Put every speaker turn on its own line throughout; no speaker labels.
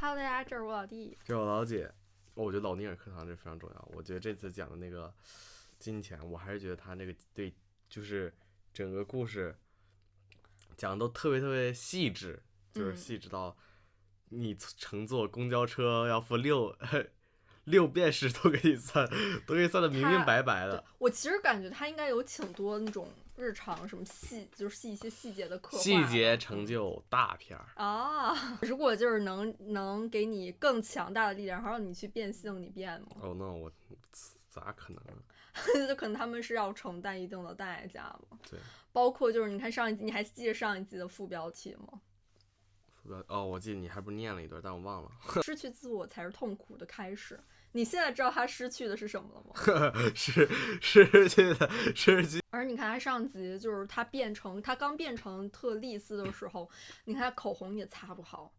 Hello，大家，这是我老弟，
这是我老姐。我觉得老尼尔课堂这非常重要。我觉得这次讲的那个金钱，我还是觉得他那个对，就是整个故事讲的都特别细致，就是细致到你乘坐公交车要付六便士都给你算，都给你算的明明白白的。
我其实感觉他应该有挺多那种日常什么就是一些细节的刻画，
细节成就大片儿
啊。如果就是能给你更强大的力量，然后让你去变性，你变吗？
哦，那我咋可能？
就可能他们是要承担一定的代价嘛。
对，
包括就是你看上一集，你还记得上一集的副标题吗？
哦，我记得你还不是念了一段，但我忘了。
失去自我才是痛苦的开始。你现在知道他失去的是什么了吗？
失去的失去。
而你看他上集就是他刚变成特丽丝的时候，你看他口红也擦不好，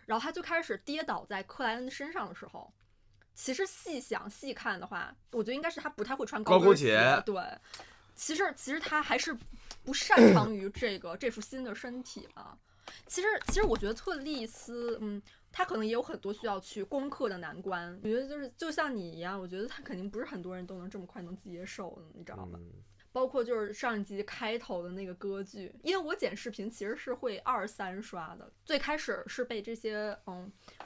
然后他就开始跌倒在克莱恩身上的时候，其实细看的话，我觉得应该是他不太会穿高跟鞋。对，其实他还是不擅长于这副新的身体嘛。其实我觉得特丽丝，他可能也有很多需要去攻克的难关。我觉得就像你一样，我觉得他肯定不是很多人都能这么快能接受的，你知道吧？包括就是上一集开头的那个歌剧，因为我剪视频其实是会2、3刷的。最开始是被这些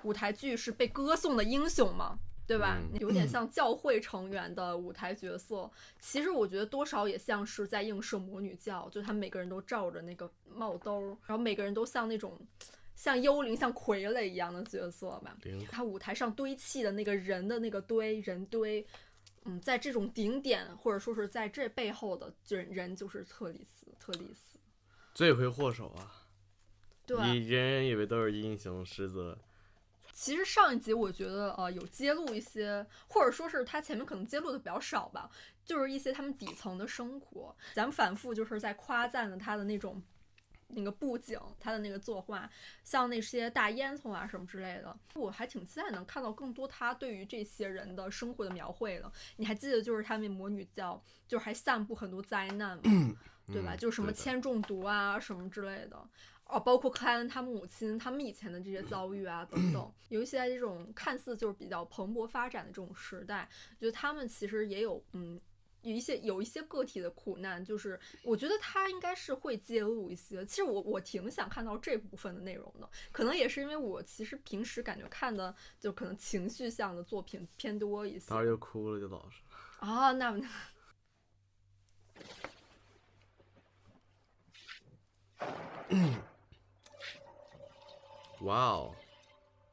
舞台剧是被歌颂的英雄嘛，对吧？有点像教会成员的舞台角色，其实我觉得多少也像是在映射魔女教，就他们每个人都罩着那个帽兜，然后每个人都像那种像幽灵、像傀儡一样的角色吧。他舞台上堆砌的那个人的那个人堆，在这种顶点或者说是在这背后的人就是特丽丝，
罪魁祸首啊！
对，
人以为都是英雄，实则。
其实上一集我觉得有揭露一些，或者说是他前面可能揭露的比较少吧，就是一些他们底层的生活。咱们反复就是在夸赞了他的那个布景，他的那个作画，像那些大烟囱啊什么之类的，我还挺期待能看到更多他对于这些人的生活的描绘的。你还记得就是他们魔女教就是还散布很多灾难嘛，对吧？就是什么铅中毒啊什么之类的。包括克莱恩他母亲他们以前的这些遭遇啊等等，有一些在这种看似就是比较蓬勃发展的这种时代，觉得他们其实也有有一些个体的苦难，就是我觉得他应该是会揭露一些。其实我挺想看到这部分的内容的，可能也是因为我其实平时感觉看的就可能情绪向的作品偏多一些。
当时就哭了，就老是
啊，那
哇哦，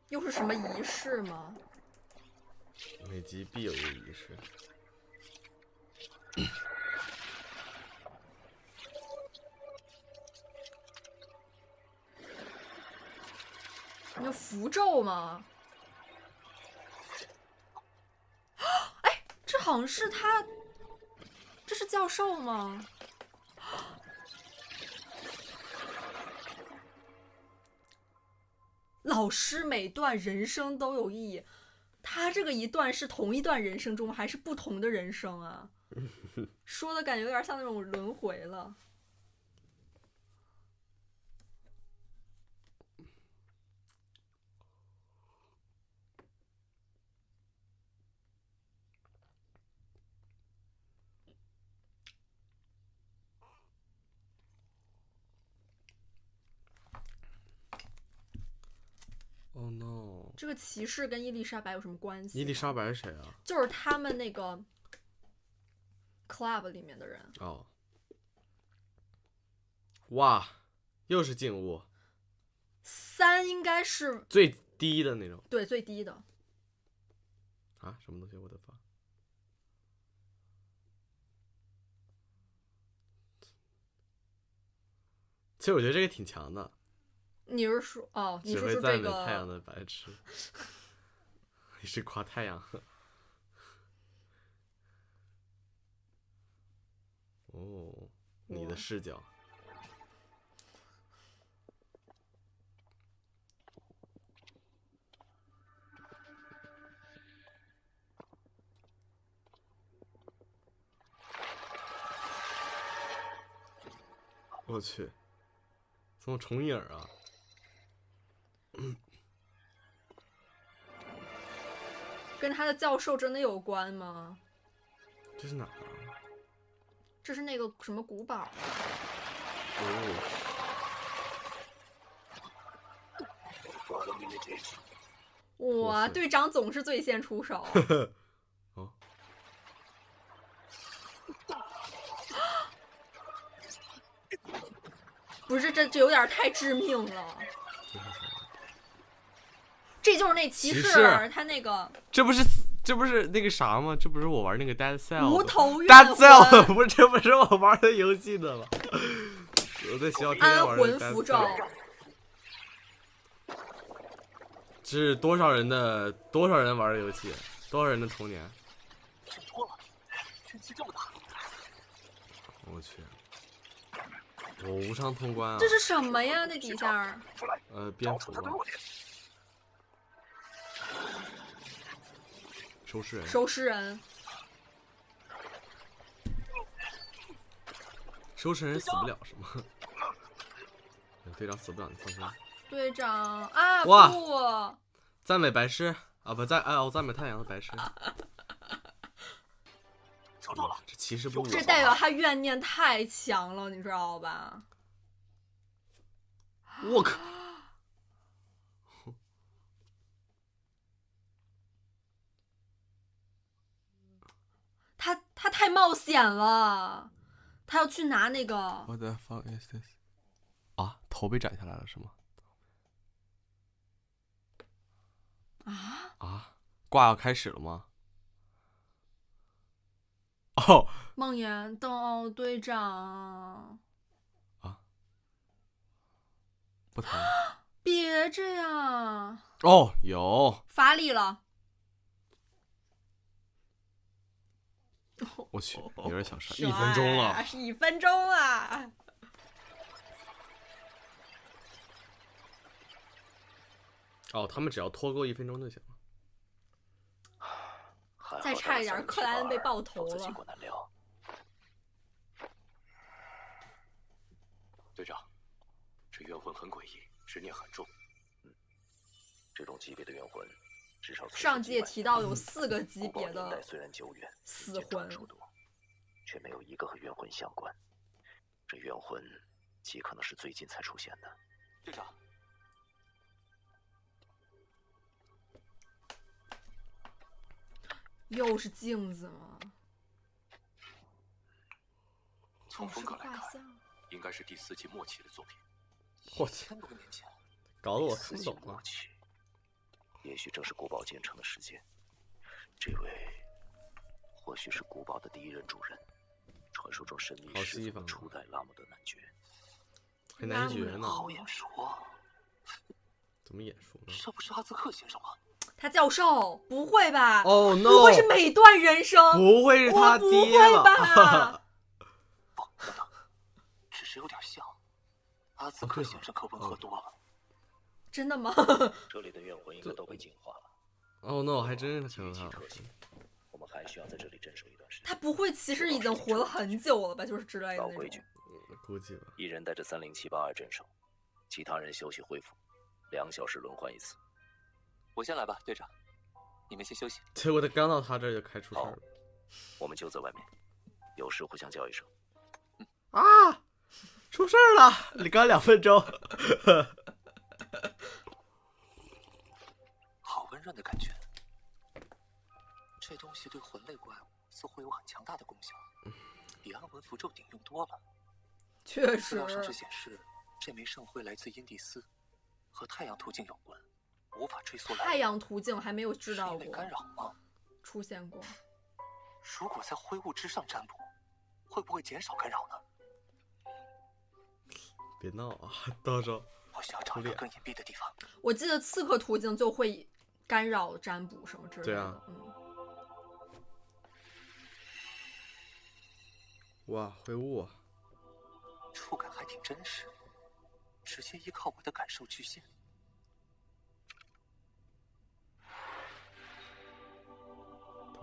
又是什么仪式吗？
每集必有一个仪式。
那符咒吗？哎，这好像是他，这是教授吗？老师每段人生都有意义，他这个一段是同一段人生中还是不同的人生啊？说的感觉有点像那种轮回了。
Oh no！
这个骑士跟伊丽莎白有什么关系？
伊丽莎白是谁啊？
就是他们那个 club 里面的人。
哦，哇，又是静物。
3应该是
最低的那种。
对，最低的。
啊，什么东西？我的妈！其实我觉得这个挺强的。
你是说你说
只会
这个
赞美太阳的白痴。你是夸太阳？哦，你的视角。我去，怎么重影啊？
跟他的教授真的有关吗？
这是哪儿啊？
这是那个什么古堡？哇，队长总是最先出手。
哦，
不是，这有点太致命了。这就是那骑士，他那个
这不是那个啥吗？这不是我玩那个 Dead Cell
无头
，Dead Cell 不是，这不是我玩的游戏的吗？我在学校天天玩
安魂符咒。
这是多少人玩的游戏？多少人的童年？
挣脱了，运气这么大！
我去，我无伤通关啊！
这是什么呀？那底下？
蝙蝠吧。收尸人。
收尸人。
收尸人死不了是吗？队长死不了，你放心。
队长啊！
哇！
不，
赞美白狮啊！不赞，我赞美太阳的白狮。
找到了，
这骑士不？
这代表他怨念太强了，你知道吧？
我靠！
他太冒险了，他要去拿那个。
What the fuck is this？ 啊，头被斩下来了是吗？啊，挂要开始了吗？哦，
梦魇豆队长
啊，不疼。
别这样。
哦，有
发力了。
我去，有点想杀，1分钟了，
是1分钟了。
哦，他们只要拖够1分钟就行了。
再差一点，克莱恩被爆头了。
队长，这冤魂很诡异，执念很重。这种级别的冤魂，至少
上季也提到有4个级别的
虽然久远，
死魂，
却没有一个和冤魂相关。这冤魂极可能是最近才出现的。队长。
又是镜子吗？
从风格来看，应该是第4季末期的作品。
我去
，1000多年前，
搞得我看不懂了。
也许正是古堡建成的时间。这位，或许是古堡的第1任主人，传说中神秘始祖的初代拉姆德男爵。
还男爵呢？
好眼熟啊！
怎么眼熟呢？
这不是阿兹克先生吗？
他教授，不会吧
？Oh no！
不会是每段人生？
不会是他爹
吧？
不，等等，只是有点像。阿兹克先生可温和多了。
真的吗？
这里的怨魂应该都被净化了。
Oh no！ 还真是可能他。
我们还需要在这里镇守一段时间。
他不会其实已经活了很久了吧？就是之类的那种。
老规矩，
估计吧。
一人带着30782镇守，其他人休息恢复，2小时轮换1次。我先来吧，队长，你们先休息。
结果他刚到他这就开出事儿了。
我们就在外面，有事互相叫一声。
啊！出事儿了！你刚2分钟。
好温润的感觉。这东西对魂类怪物似乎有很强大的功效，比安魂符咒顶用多了。
确实。
资料上是显示，这枚圣辉来自因蒂斯，和太阳途径有关。无法追溯来源。
太阳途径还没有知道过。
干扰吗？
出现过。
如果在灰雾之上占卜，会不会减少干扰呢？
别闹啊！到时候
我需要找一个更隐蔽的地方。
我记得刺客途径就会干扰占卜什么之类的。
对啊。哇，灰雾啊！
触感还挺真实，直接依靠我的感受巨现。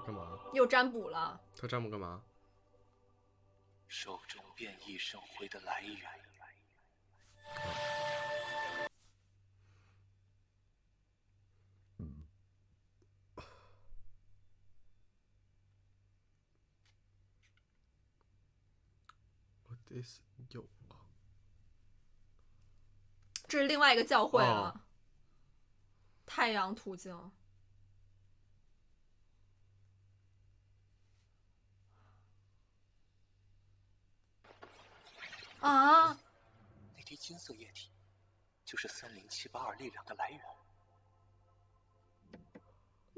干嘛？
又占卜了。
他占卜干嘛？
手中变异圣辉的来源。
有，
这是另外一个教会了。太阳途径。啊！
那滴金色液体，就是30782力量的来源。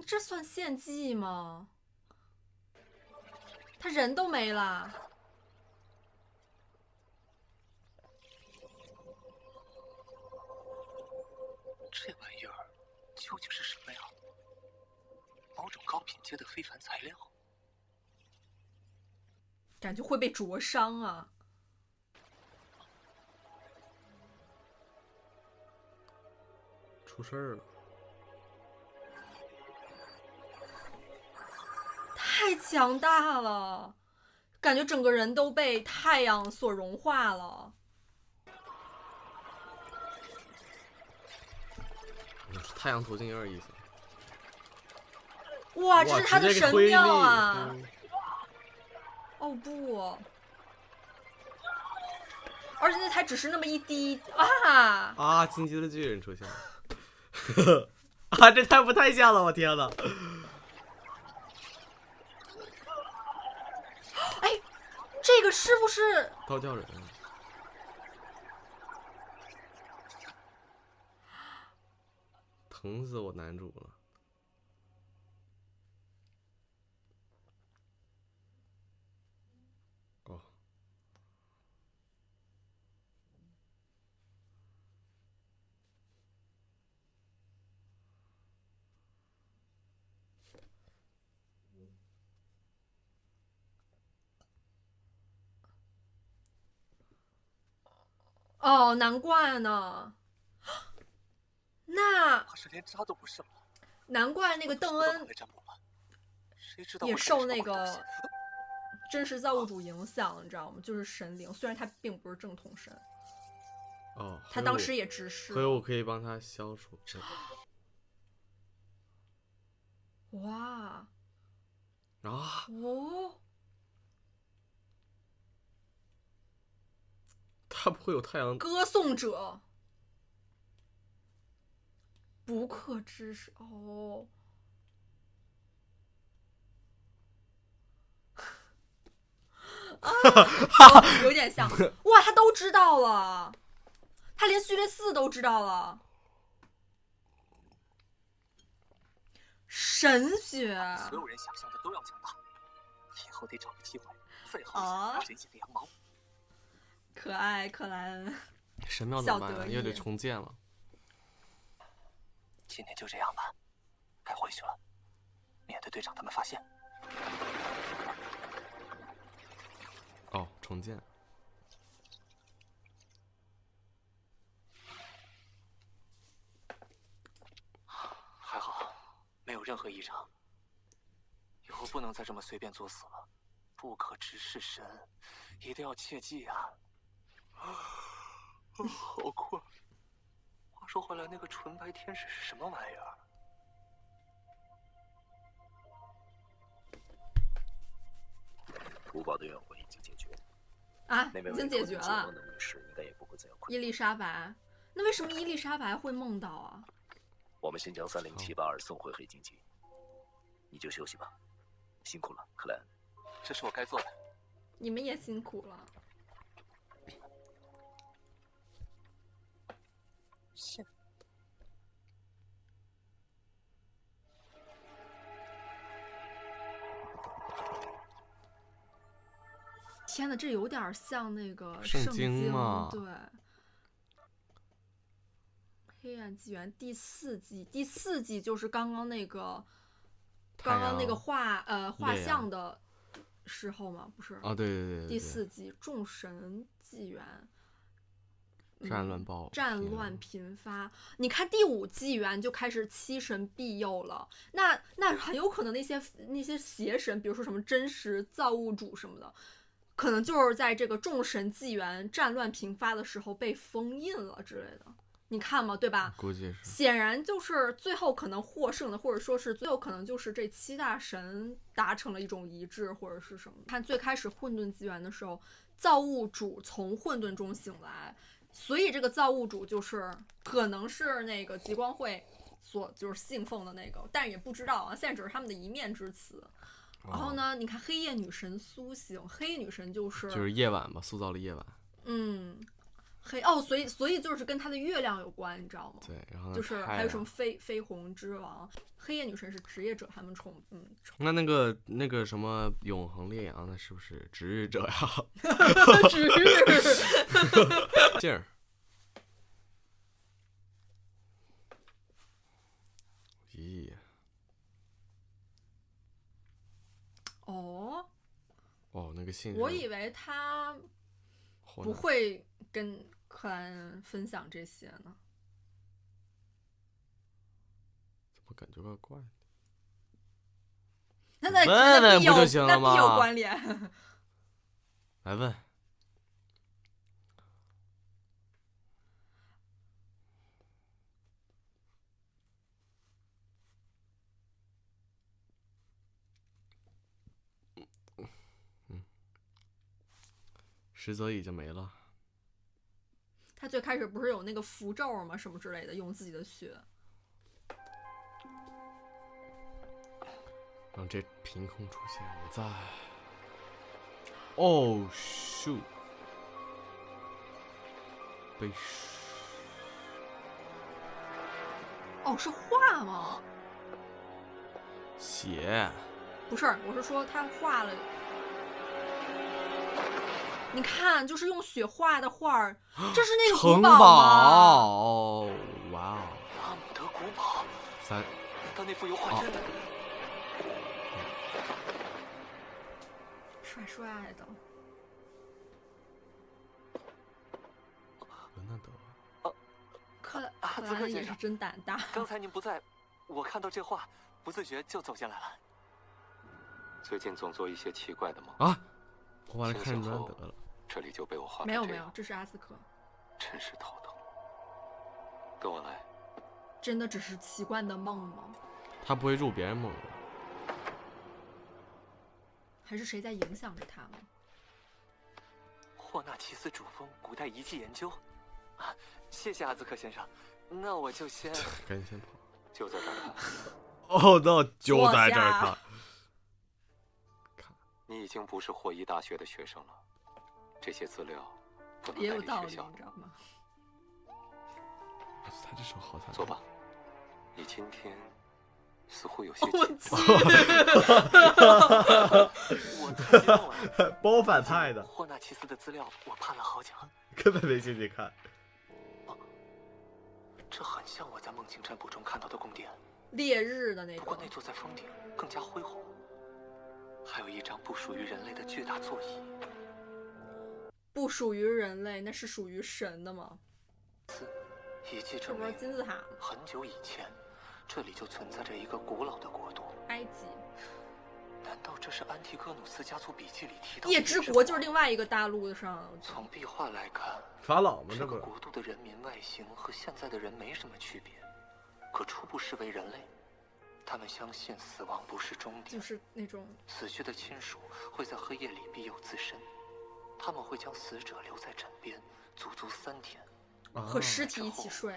这算献祭吗？他人都没了。
这玩意儿究竟是什么呀？某种高品阶的非凡材料？
感觉会被灼伤啊！
出事儿了！
太强大了，感觉整个人都被太阳所融化了。
太阳途径有点意思。
哇，这是他的神庙啊！哦不，而且那才只是那么一滴啊！
啊，进击的巨人出现了！啊，这太不太像了，我天哪！
哎，这个是不是
刀教人？疼死我男主了！哦，
哦，难怪呢。那
怕是连渣都不剩了。
难怪那个邓恩也受那个真实造物主影响，你知道吗？就是神灵，虽然他并不是正统神。
哦，
他当时也直视。
所以我可以帮他消除。
哇！
啊！
哦。
他不会有太阳
歌颂者，不可知视哦。啊，有点像哇！他都知道了，他连序列4都知道了。神学，
所有人想象的都要强大，以后得找个机会最后一下人性的羊毛。
可爱克莱恩，
神庙怎么办？又得重建了。
今天就这样吧，该回去了，免得队长他们发现。
哦，重建。
还好，没有任何异常。以后不能再这么随便作死了，不可直视神，一定要切记啊！好困。话说回来，那个纯白天使是什么玩意儿？古堡的怨魂已经解决
啊，已经解决了。伊丽莎白，那为什么伊丽莎白会梦到啊？
我们先将30782送回黑金鸡，你就休息吧，辛苦了，克莱恩。这是我该做的。
你们也辛苦了。天哪，这有点像那个圣经
嘛？
对。黑暗纪元第4季，第4季就是刚刚那个画像的时候嘛，不是？
啊，对。
第4季众神纪元。
战乱
频发。你看第5纪元就开始七神庇佑了，那很有可能那些邪神，比如说什么真实造物主什么的，可能就是在这个众神纪元战乱频发的时候被封印了之类的。你看嘛，对吧？
估计是。
显然就是最后可能获胜的，或者说是最后可能就是这7大神达成了一种一致，或者是什么。看最开始混沌纪元的时候，造物主从混沌中醒来，所以这个造物主就是可能是那个极光会所就是信奉的那个，但是也不知道啊，现在只是他们的一面之词。然后呢，你看黑夜女神苏醒，黑夜女神就是
夜晚吧，塑造了夜晚。
所以就是跟她的月亮有关，你知道吗？
对，然后
就是还有什么绯红之王，黑夜女神是职业者，他们
那个什么永恒烈阳，那是不是值日者呀？
值日
劲儿。咦。哦，那个信，
我以为他不会跟克莱恩分享这些呢。
怎么感觉怪怪的？
那
问问不就行了吗？
那必有关联。
来问。实则已经没了。
他最开始不是有那个符咒吗？什么之类的，用自己的血。
让这凭空出现，我在。哦，shoot！被。
哦，是画吗？
血。
不是，我是说他画了。你看，就是用血画的画儿，这是那个
城
堡吗？
哦，哇哦！
拉姆德古堡。
3。
难道那幅油画真的？
帅帅的。
伦纳德。
克莱恩也是真胆大。
刚才您不在，我看到这画，不自觉就走进来了。
最近总做一些奇怪的梦
啊！我把它看伦纳德了。
这里就被我画
没有，这是阿兹克。
真是头疼。跟我来。
真的只是奇怪的梦吗？
他不会入别人梦的。
还是谁在影响着他们？
霍纳奇斯主峰古代遗迹研究。啊，谢谢阿兹克先生。那我就先。
赶紧先跑。
就在这儿看。
哦，那就在这儿看。
你已经不是霍伊大学的学生了。这些资料不能
也有道理，
带离学校，
你知道吗？
他这手好惨。
坐吧，你今天似乎有些
我
太激动了。
包反派的。
霍纳奇斯的资料我盼了好久，
根本没进去看。
这很像我在梦境占卜中看到的宫殿，
烈日的那种。
不过那座在峰顶更加恢宏，还有一张不属于人类的巨大座椅。
不属于人类，那是属于神的吗？
遗迹证明，
金字塔。
很久以前，这里就存在着一个古老的国度——
埃及。
难道这是安提戈努斯家族笔记里提到的
夜之国？就是另外一个大陆上。
从壁画来看，
法老吗？
这个国度的人民外形和现在的人没什么区别，可初步视为人类。他们相信死亡不是终点，
就是那种
死去的亲属会在黑夜里庇佑自身。他们会将死者留在枕边，足足3天，
和尸体一起睡。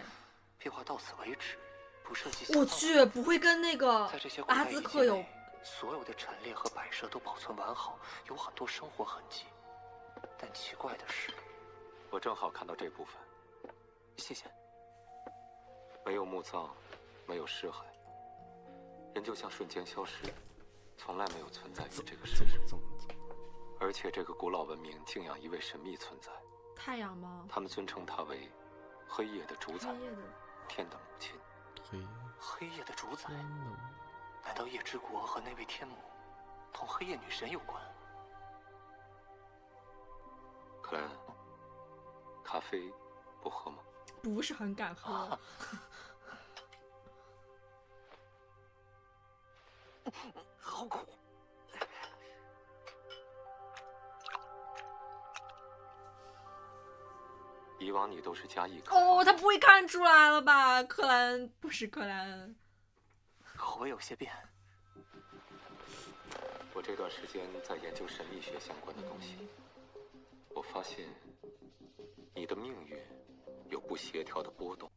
壁画到此为止，不涉及。
我去，不会跟那个阿兹克有？
所有的陈列和摆设都保存完好，有很多生活痕迹。但奇怪的是，
我正好看到这部分。
谢谢。
没有墓葬，没有尸骸，人就像瞬间消失，从来没有存在于这个世上。而且这个古老文明敬仰一位神秘存在，
太阳吗？
他们尊称他为黑夜的主宰，天的母亲。
黑夜的主宰？难道夜之国和那位天母同黑夜女神有关？
克莱恩，咖啡不喝吗？
不是很敢喝。
好苦。
以往你都是加一口。
哦，他不会看出来了吧？克莱恩不是克莱恩。
口味有些变。
我这段时间在研究神秘学相关的东西，我我发现你的命运有不协调的波动。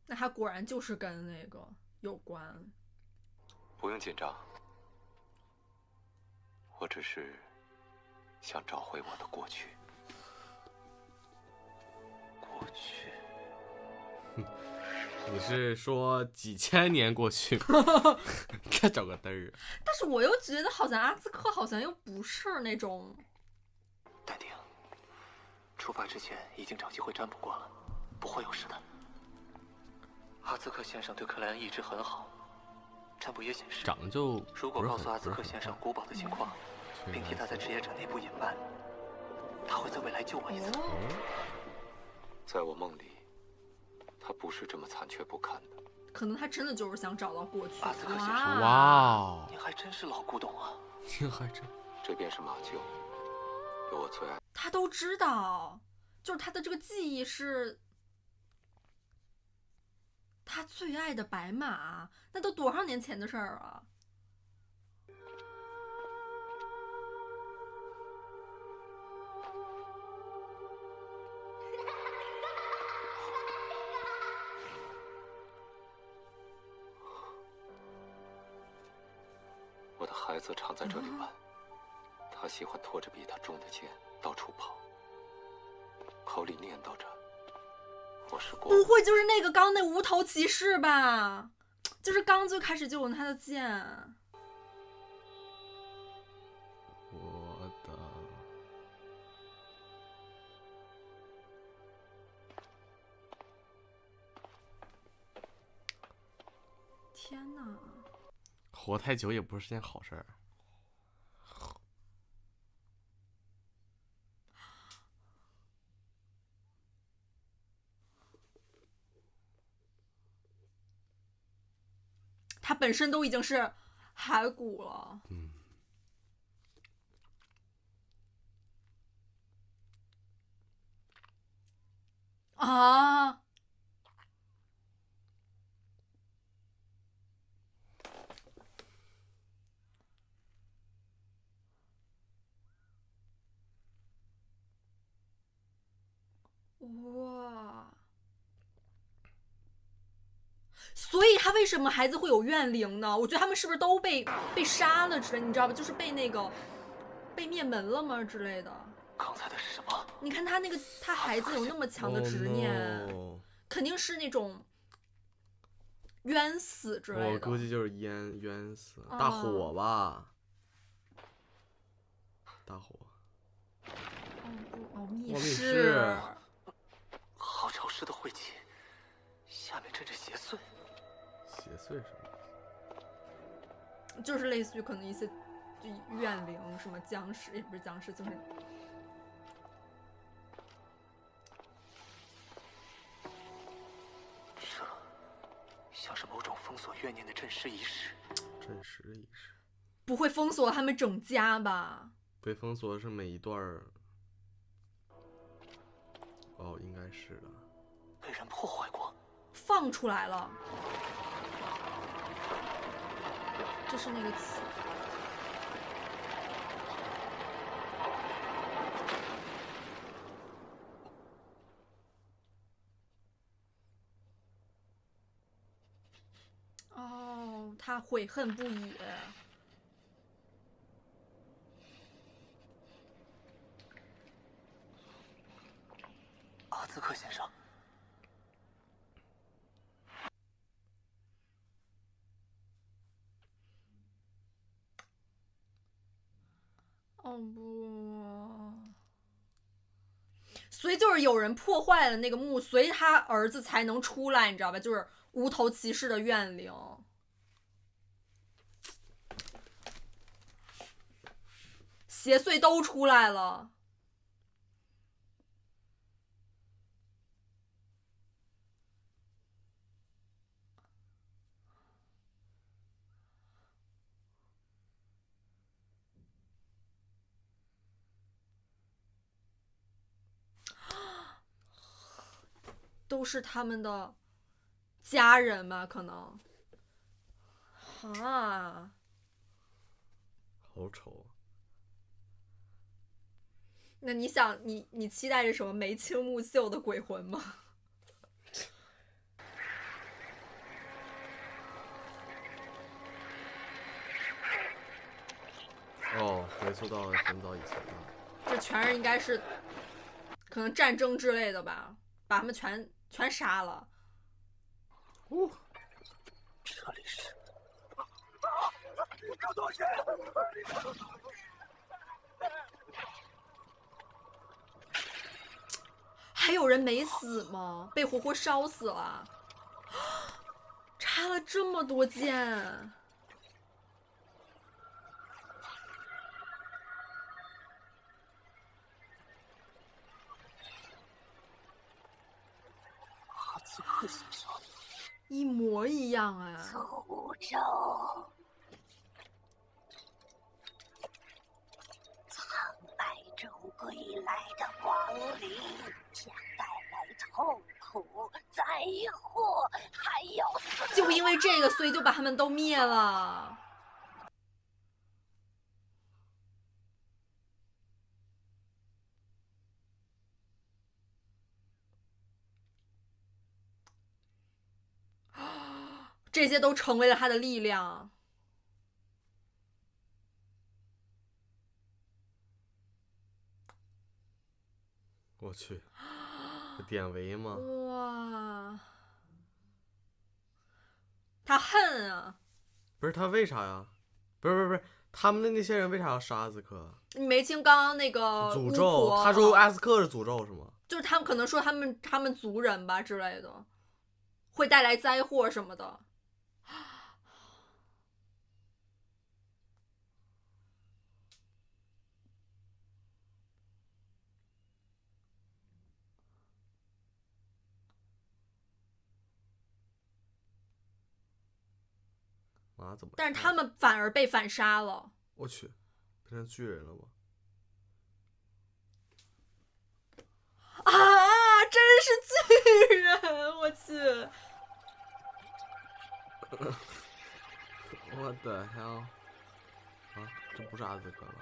那他果然就是跟那个有关。
不用紧张，我只是想找回我的过去。
过去，
你是说几千年过去吗？再找个嘚儿。
但是我又觉得好像阿兹克好像又不是那种。
淡定，出发之前已经找机会占卜过了，不会有事的。阿兹克先生对克莱恩一直很好，占卜也显示，
长得就
如果告诉阿兹克
不是很
先生古堡的情况，并替他在职业者内部隐瞒，他会在未来救我一次。
在我梦里，他不是这么残缺不堪的。
可能他真的就是想找到过去。
阿兹克先生
哇，
哇哦，
您还真是老古董啊！
你还真
这便是马厩，有我最爱。
他都知道，就是他的这个记忆是他最爱的白马，那都多少年前的事儿啊！
我的孩子常在这里玩，他喜欢拖着比他重的剑到处跑，口里念叨着：“我是国
不会就是那个刚那无头骑士吧？就是刚最开始就有他的剑。
我的
天哪！
活太久也不是件好事儿。
他本身都已经是骸骨了。啊！哇！所以他为什么孩子会有怨灵呢？我觉得他们是不是都被杀了之类，你知道吧？就是被那个被灭门了吗之类的。
刚才的是什么？
你看他那个，他孩子有那么强的执念，
Oh no
肯定是那种冤死之类的。
我估计就是冤死，
啊
大火吧，大火。
哦，密
密
室
室。
好潮湿的晦气，下面阵阵邪祟。
邪祟什么？
就是类似于可能一些就怨灵，什么僵尸，也不是僵尸，就是
这像是某种封锁怨念的镇尸仪式。
镇尸仪式。
不会封锁他们整家吧？
被封锁的是每一段儿。哦，应该是的。
被人破坏过，
放出来了，这是那个词。哦，他悔恨不已。
阿兹克先生，
哦不，所以就是有人破坏了那个墓，所以他儿子才能出来，你知道吧？就是无头骑士的怨灵。邪祟都出来了。都是他们的家人吧？可能。啊，
好丑啊！
那你想，你期待着什么眉清目秀的鬼魂吗？
哦，回溯到很早以前了。
这全是应该是可能战争之类的吧，把他们全杀了。
这里是。
还有人没死吗？被活活烧死了，插了这么多箭。
哈兹克先生，
一模一样啊！
诅咒，苍白中归来的亡灵将带来痛苦、灾祸，还有死。
就因为这个，所以就把他们都灭了。这些都成为了他的力量。
我去，这典韦吗？
哇，他恨啊！
不是他为啥呀？不是，他们的那些人为啥要杀阿兹克？
你没听刚刚那个
诅咒，他说阿兹克是诅咒是吗？
就是他们可能说他们族人吧之类的，会带来灾祸什么的。
啊，怎么？
但是他们反而被反杀了。
我去，变成巨人了吗？
啊！真是巨人！我去
！What the hell？ 啊，这不是阿兹克了。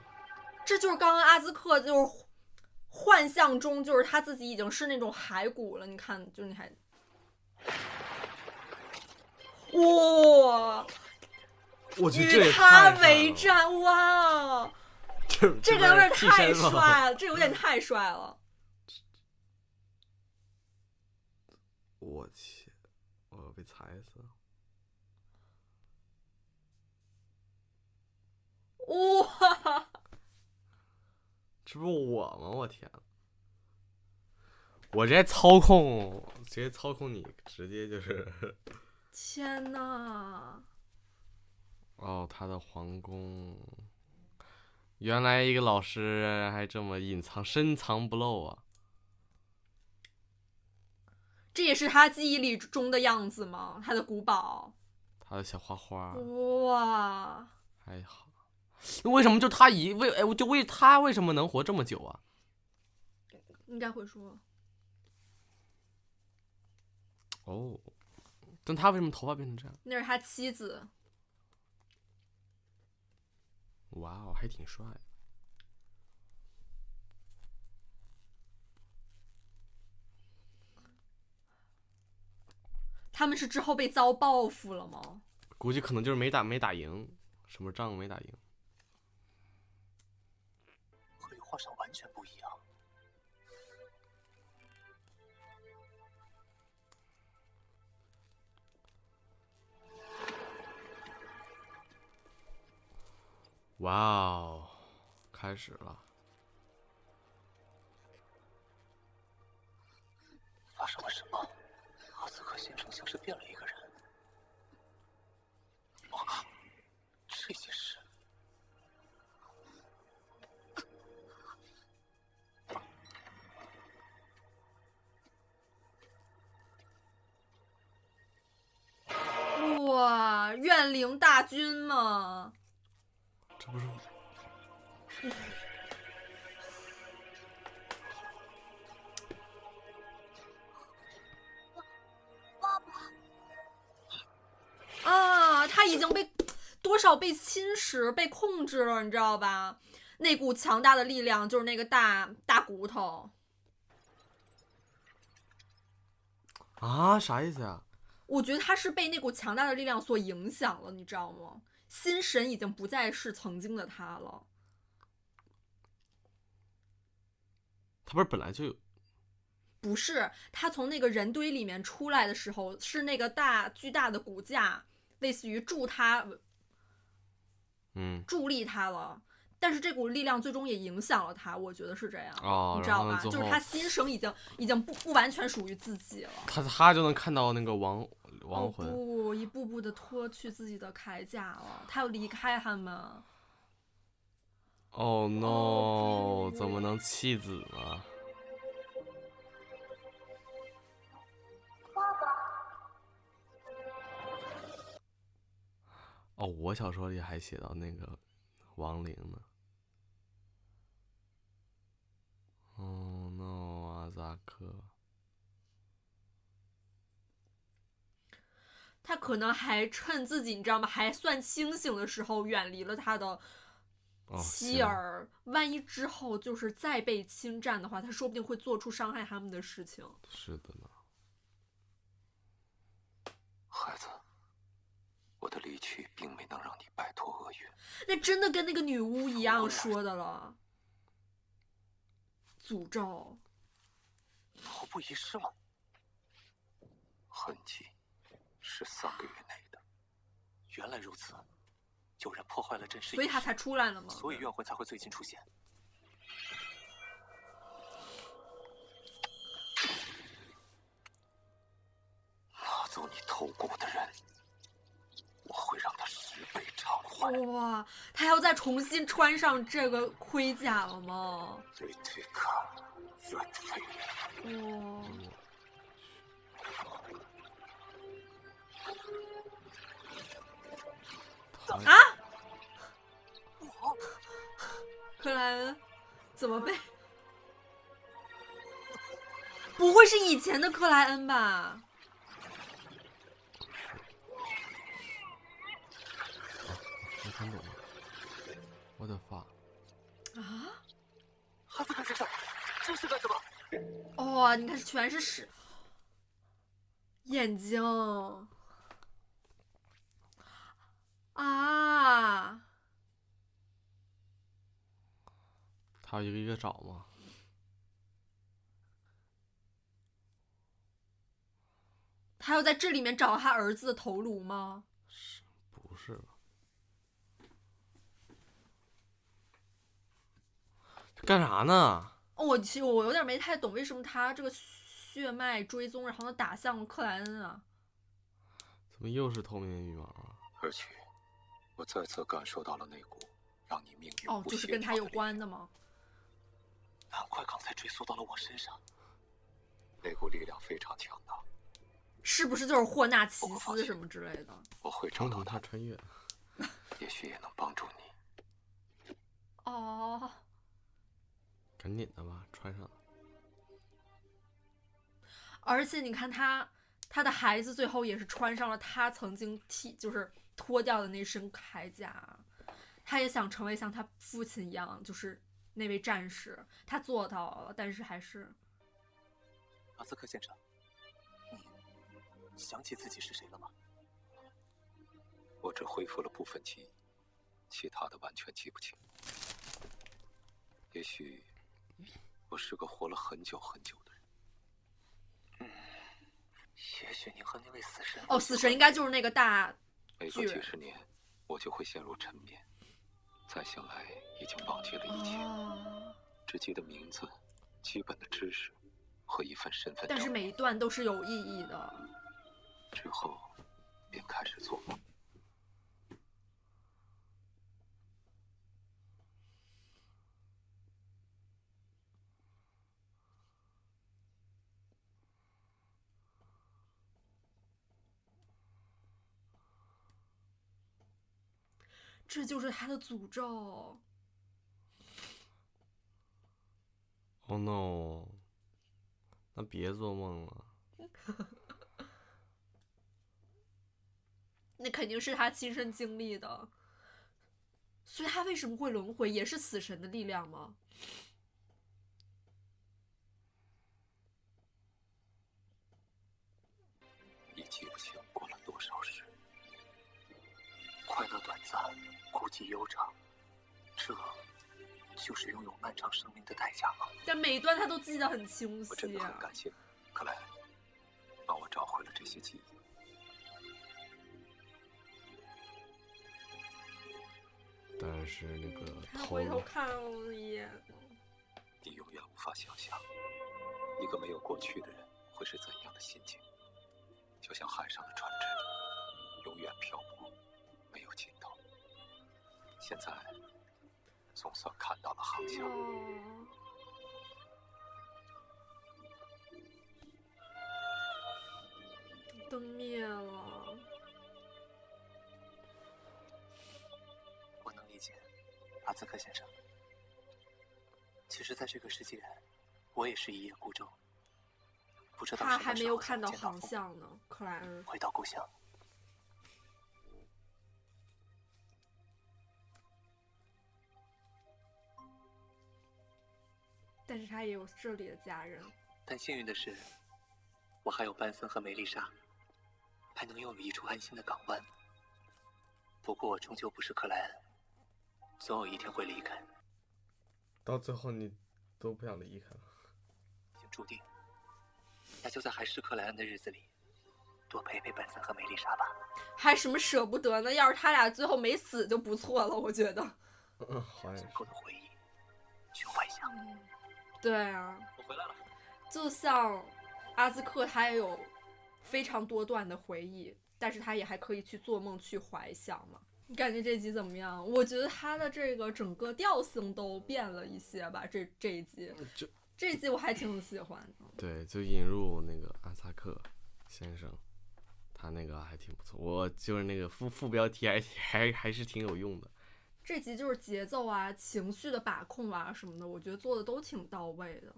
这就是刚刚阿兹克就是幻象中，就是他自己已经是那种骸骨了。你看，就是你还，哇！
我去，这也
与他
太
为战，哇！这个有点太帅了，这有点太帅了。
我去，我要被踩死了！
哇！
这不是我吗？我天！我直接操控你，直接就是。
天哪！
哦，他的皇宫，原来一个老师还这么深藏不露啊！
这也是他记忆里中的样子吗？他的古堡，
他的小花花，
哇！
还好，为什么就他为他为什么能活这么久啊？
应该会说。
哦，但他为什么头发变成这样？
那是他妻子。
哇哦，还挺帅。
他们是之后被遭报复了吗？
估计可能就是没打赢，什么仗没打赢。
和画上完全不一样。
哇哦，开始了。
生了什么？阿兹克先生像是变了一个人。这些事，
哇，怨灵大军嘛，
这不是
啊，他已经被多少被侵蚀、被控制了，你知道吧？那股强大的力量就是那个大骨头。
啊？啥意思呀？
我觉得他是被那股强大的力量所影响了，你知道吗？心神已经不再是曾经的他了。
他不是本来就有？
不是，他从那个人堆里面出来的时候，是那个巨大的骨架，类似于助力他了。但是这股力量最终也影响了他，我觉得是这样，你知道吧？就是他心声已经不完全属于自己了。
他就能看到那个亡魂，
不，一步步的脱去自己的铠甲了，他要离开他们。
Oh no！怎么能弃子呢？哦，我小说里还写到那个亡灵呢。Oh no！阿扎克，
他可能还趁自己你知道吗，还算清醒的时候远离了他的妻儿。万一之后就是再被侵占的话，他说不定会做出伤害他们的事情。
是的呢。
孩子，我的离去并没能让你摆脱厄运。
那真的跟那个女巫一样说的了，诅咒。
毫不遗失吗？
痕迹是3个月内的。
原来如此，有人破坏了阵势，
所以他才出来了吗？
所以怨魂才会最近出现。
拿走你偷过的人，我会让他10倍偿还。
哇，他要再重新穿上这个盔甲了吗？
对这个怨废。
哇。啊！克莱恩怎么被？不会是以前的克莱恩吧？
没看懂。我的发。
啊！
哈斯克先生，这是干什么？
哦，你看，全是屎。眼睛。啊！
他要一个一个找吗？
他要在这里面找他儿子的头颅吗？
不是吧？干啥呢？
其实我有点没太懂，为什么他这个血脉追踪，然后他打向了克莱恩啊？
怎么又是透明羽毛啊？
而且，我再次感受到了那股让你命运
就是跟他有关的吗？
难怪刚才追溯到了我身上。
那股力量非常强大。
是不是就是霍纳奇斯什么之类的？
我会找到
他穿越，
也许也能帮助你。
哦。
赶紧的吧，穿上。
而且你看他的孩子最后也是穿上了他曾经就是脱掉的那身铠甲，他也想成为像他父亲一样，就是那位战士，他做到了，但是还是。
阿兹克先生，你想起自己是谁了吗？
我只恢复了部分记忆，其他的完全记不清。也许我是个活了很久很久的人。
也许您和那位死神……
死神应该就是那个大
每隔几十年，我就会陷入沉眠，再醒来已经忘记了一切，只记得名字、基本的知识和一份身份证。
但是每一段都是有意义的。
之后，便开始做梦。
这就是他的诅咒。
Oh no！ 那别做梦了。
那肯定是他亲身经历的。所以他为什么会轮回，也是死神的力量吗？
已记不清过了多少时。
快乐短暂，孤寂悠长，这就是拥有漫长生命的代价吗？
但每一段他都记得很清
我真
晰
的很感谢克莱恩，帮我找回了这些记忆。
但是那个
他回头看了一眼。
你永远无法想象，一个没有过去的人会是怎样的心情，就像海上的船只，永远漂泊，没有尽头。现在，总算看到了航向。
灯灭了。
我能理解，阿兹克先生。其实，在这个世界，我也是一叶孤舟，不知道
他还没有
什么时候才能
看到航
见父母
向呢，克莱恩。
回到故乡。
但是他也有这里的家人。
但幸运的是，我还有班森和梅丽莎，还能拥有一处安心的港湾。不过我终究不是克莱恩，总有一天会离开。
到最后你都不想离开了。
已经注定，那就在还是克莱恩的日子里，多陪陪班森和梅丽莎吧。
还什么舍不得呢？要是他俩最后没死就不错了，我觉得。
好像是。
足够的回忆，去幻想。
对啊，
我回来了。
就像阿兹克，他也有非常多段的回忆，但是他也还可以去做梦去怀想嘛。你感觉这集怎么样？我觉得他的这个整个调性都变了一些吧。这一集，这一集我还挺喜欢的。
对，就引入那个阿萨克先生，他那个还挺不错。我就是那个副标题还是挺有用的。
这集就是节奏啊、情绪的把控啊什么的，我觉得做的都挺到位的，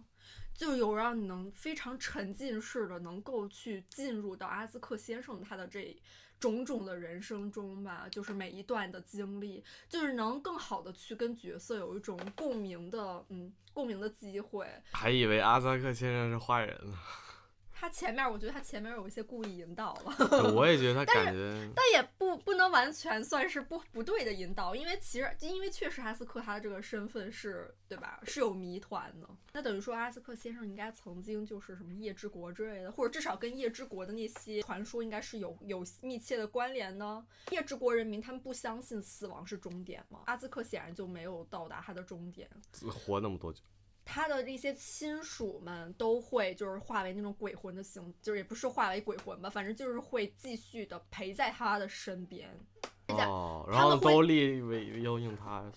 就有让你能非常沉浸式的能够去进入到阿兹克先生他的这种种的人生中吧，就是每一段的经历，就是能更好的去跟角色有一种共鸣的机会。
还以为阿萨克先生是坏人呢。
他前面，我觉得他前面有一些故意引导了。
我也觉得他感觉，
但也不能完全算是不对的引导，因为确实阿斯克他的这个身份是，对吧？是有谜团的。那等于说阿斯克先生应该曾经就是什么夜之国之类的，或者至少跟夜之国的那些传说应该是有密切的关联呢。夜之国人民他们不相信死亡是终点嘛？阿兹克显然就没有到达他的终点，
活那么多久。
他的这些亲属们都会就是化为那种鬼魂的形，就是也不是化为鬼魂吧，反正就是会继续的陪在他的身边。
哦，然后都立为要用他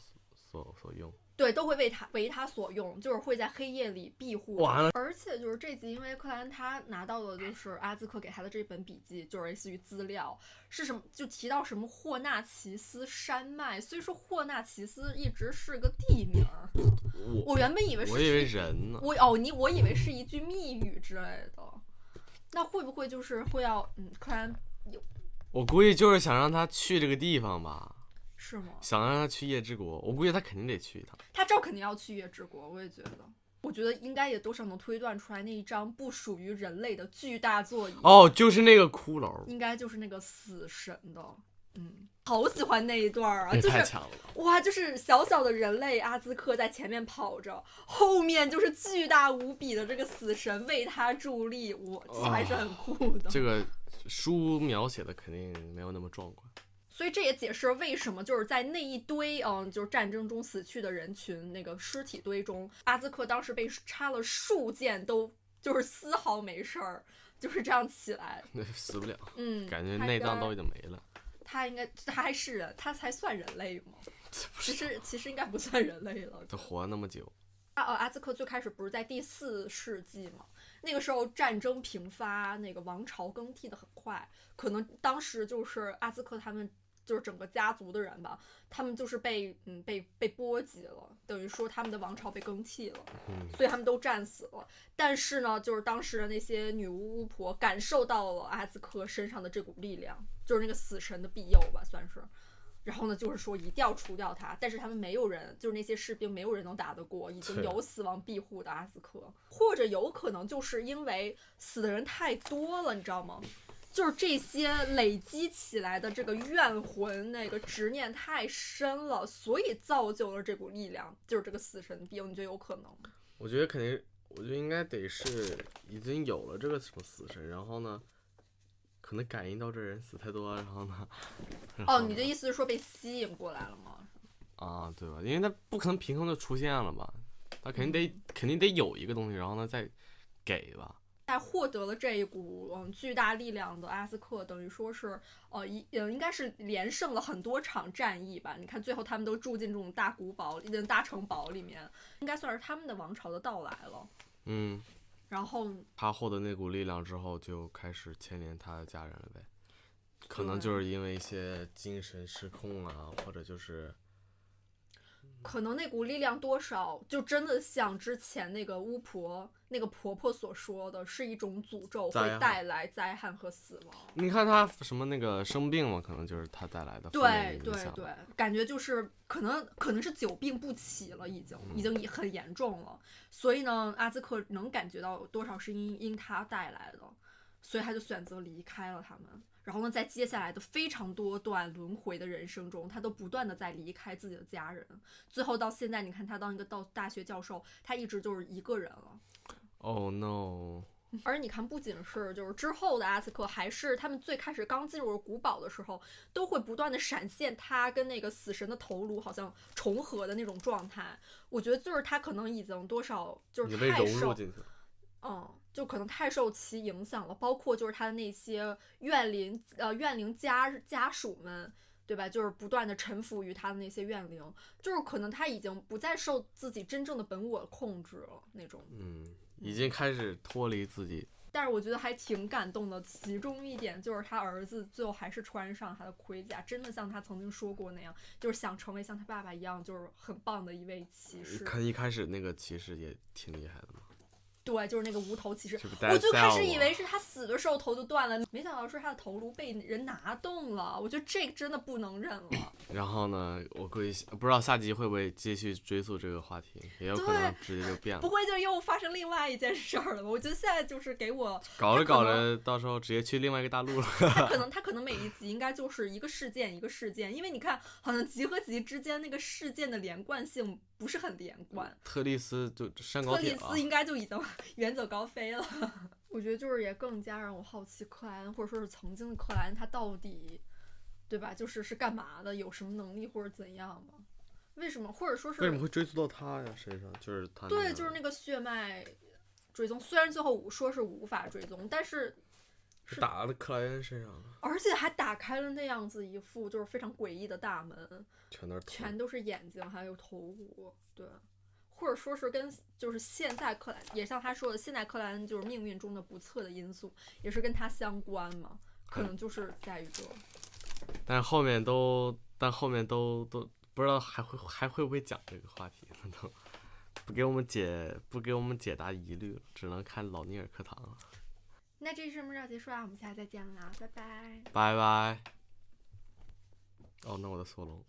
所用。
对，都会为他所用，就是会在黑夜里庇护。
完了，
而且就是这集，因为克莱恩他拿到的就是阿兹克给他的这本笔记，就是类似于资料，是什么就提到什么霍纳奇斯山脉，虽说霍纳奇斯一直是个地名，我原本以为是
人呢，
我以为是一句密语之类的，那会不会就是会要克莱恩有？
我估计就是想让他去这个地方吧。
是吗？
想让他去夜之国，我估计他肯定得去一趟。
他这肯定要去夜之国，我也觉得。我觉得应该也多少能推断出来，那一张不属于人类的巨大座椅，
哦，就是那个骷髅，
应该就是那个死神的。好喜欢那一段啊，就是
太强了，
哇，就是小小的人类阿兹克在前面跑着，后面就是巨大无比的这个死神为他助力，这还是很酷的。
这个书描写的肯定没有那么壮观。
所以这也解释了为什么就是在那一堆就是战争中死去的人群那个尸体堆中，阿兹克当时被插了数箭都就是丝毫没事儿，就是这样起来。
那死不了，
嗯，
感觉内脏都已经没了。
他还是人，他才算人类吗？其实应该不算人类了。
他活了那么久。
阿兹克最开始不是在第4世纪嘛？那个时候战争频发，那个王朝更替的很快，可能当时就是阿兹克他们就是整个家族的人吧，他们就是被波及了，等于说他们的王朝被更替了，所以他们都战死了。但是呢，就是当时的那些女巫巫婆感受到了阿兹克身上的这股力量，就是那个死神的庇佑吧，算是。然后呢，就是说一定要除掉他，但是他们没有人，就是那些士兵没有人能打得过已经有死亡庇护的阿兹克，或者有可能就是因为死的人太多了，你知道吗？就是这些累积起来的这个怨魂，那个执念太深了，所以造就了这股力量，就是这个死神庇佑。你觉得有可能吗？
我觉得肯定，我觉得应该得是已经有了这个什么死神，然后呢，可能感应到这人死太多，然后呢，
哦，你的意思是说被吸引过来了吗？
啊，对吧？因为他不可能凭空就出现了吧，他肯定得有一个东西，然后呢再给吧。
在获得了这一股巨大力量的阿斯克，等于说是应该是连胜了很多场战役吧。你看最后他们都住进这种大古堡、大城堡里面，应该算是他们的王朝的到来了。
嗯。
然后
他获得那股力量之后，就开始牵连他的家人了呗。可能就是因为一些精神失控啊，或者就是
可能那股力量多少就真的像之前那个巫婆那个婆婆所说的，是一种诅咒，会带来灾害和死亡。
你看他什么那个生病嘛，可能就是他带来的负面影响。
对，感觉就是可能是久病不起了，已经很严重了。所以呢，阿兹克能感觉到多少是因他带来的，所以他就选择离开了他们。然后呢，在接下来的非常多段轮回的人生中，他都不断的在离开自己的家人，最后到现在，你看他当一个大学教授，他一直就是一个人了。
Oh no！
而你看，不仅是就是之后的阿兹克，还是他们最开始刚进入古堡的时候，都会不断的闪现他跟那个死神的头颅好像重合的那种状态。我觉得就是他可能已经多少就是
被融入进去了。
就可能太受其影响了，包括就是他的那些怨灵家属们，对吧？就是不断的臣服于他的那些怨灵，就是可能他已经不再受自己真正的本我控制了那种。
已经开始脱离自己。
但是我觉得还挺感动的，其中一点就是他儿子最后还是穿上他的盔甲，真的像他曾经说过那样，就是想成为像他爸爸一样，就是很棒的一位骑士。
看一开始那个骑士也挺厉害的嘛。
对，就是那个无头骑士，我最开始以为是他死的时候头就断了，没想到是他的头颅被人拿动了，我觉得这个真的不能忍了。
然后呢，我估计不知道下集会不会继续追溯这个话题，也有可能直接就变了。
不会就又发生另外一件事儿了吗？我觉得现在就是给我
搞着，到时候直接去另外一个大陆了。
他可能每一集应该就是一个事件一个事件，因为你看，好像集和集之间那个事件的连贯性不是很连贯。
特丽斯就上高铁了。
特丽斯应该就已经远走高飞了。我觉得就是也更加让我好奇克莱恩，或者说是曾经的克莱恩，他到底，对吧？是干嘛的？有什么能力或者怎样吗？为什么？或者说是
为什么会追溯到他呀？身上就是他、
对，就是那个血脉追踪。虽然最后说是无法追踪，但是
打到克莱恩身上了，
而且还打开了那样子一副就是非常诡异的大门，全都是眼睛还有头颅，对。或者说是跟就是现在克莱也像他说的，现在克莱恩就是命运中的不测的因素，也是跟他相关嘛，可能就是在于这。
但后面都不知道还会不会讲这个话题，都不给我们解答疑虑了，只能看老尼尔课堂了。
那这期节目就结束了，我们下次再见啦，拜拜。
拜拜。哦，那我的索隆。